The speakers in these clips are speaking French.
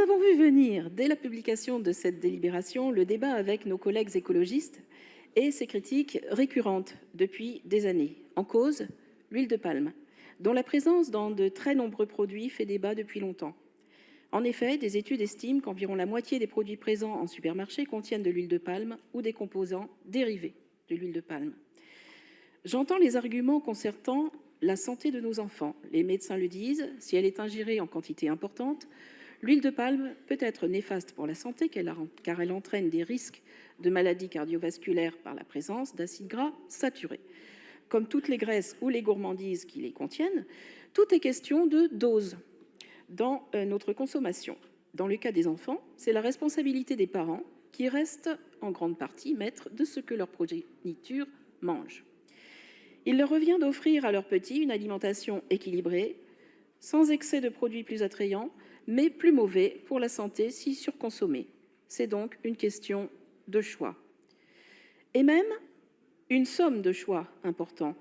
avons vu venir, dès la publication de cette délibération, le débat avec nos collègues écologistes et ces critiques récurrentes depuis des années. En cause, l'huile de palme, dont la présence dans de très nombreux produits fait débat depuis longtemps. En effet, des études estiment qu'environ la moitié des produits présents en supermarché contiennent de l'huile de palme ou des composants dérivés de l'huile de palme. J'entends les arguments concernant la santé de nos enfants. Les médecins le disent, si elle est ingérée en quantité importante, l'huile de palme peut être néfaste pour la santé car elle entraîne des risques de maladies cardiovasculaires par la présence d'acides gras saturés. Comme toutes les graisses ou les gourmandises qui les contiennent, tout est question de dose dans notre consommation. Dans le cas des enfants, c'est la responsabilité des parents qui restent en grande partie maîtres de ce que leur progéniture mange. Il leur revient d'offrir à leurs petits une alimentation équilibrée, sans excès de produits plus attrayants, mais plus mauvais pour la santé si surconsommés. C'est donc une question de choix. Et même une somme de choix important.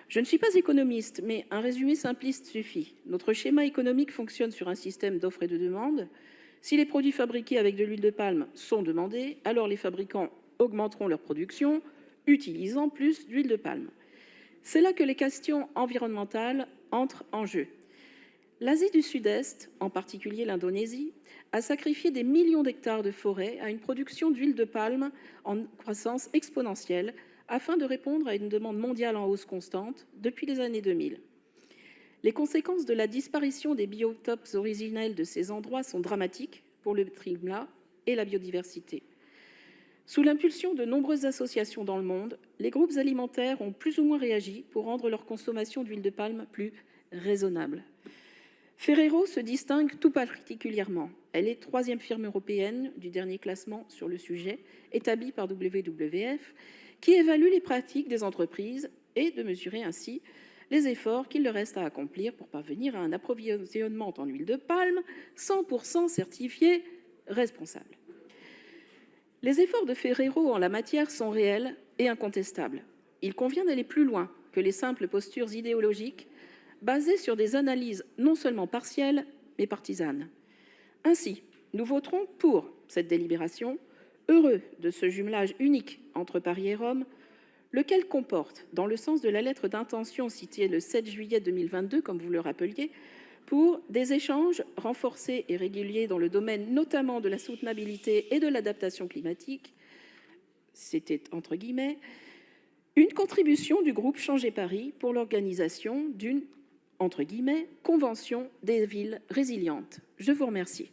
Je ne suis pas économiste, mais un résumé simpliste suffit. Notre schéma économique fonctionne sur un système d'offre et de demande. Si les produits fabriqués avec de l'huile de palme sont demandés, alors les fabricants augmenteront leur production, utilisant plus d'huile de palme. C'est là que les questions environnementales entrent en jeu. L'Asie du Sud-Est, en particulier l'Indonésie, a sacrifié des millions d'hectares de forêt à une production d'huile de palme en croissance exponentielle afin de répondre à une demande mondiale en hausse constante depuis les années 2000. Les conséquences de la disparition des biotopes originels de ces endroits sont dramatiques pour le climat et la biodiversité. Sous l'impulsion de nombreuses associations dans le monde, les groupes alimentaires ont plus ou moins réagi pour rendre leur consommation d'huile de palme plus raisonnable. Ferrero se distingue tout particulièrement. Elle est troisième firme européenne du dernier classement sur le sujet, établi par WWF, qui évalue les pratiques des entreprises et de mesurer ainsi les efforts qu'il leur reste à accomplir pour parvenir à un approvisionnement en huile de palme 100% certifié responsable. Les efforts de Ferrero en la matière sont réels et incontestables. Il convient d'aller plus loin que les simples postures idéologiques basées sur des analyses non seulement partielles, mais partisanes. Ainsi, nous voterons pour cette délibération, heureux de ce jumelage unique entre Paris et Rome, lequel comporte, dans le sens de la lettre d'intention citée le 7 juillet 2022, comme vous le rappeliez, pour des échanges renforcés et réguliers dans le domaine notamment de la soutenabilité et de l'adaptation climatique, c'était entre guillemets, une contribution du groupe Changer Paris pour l'organisation d'une, entre guillemets, convention des villes résilientes. Je vous remercie.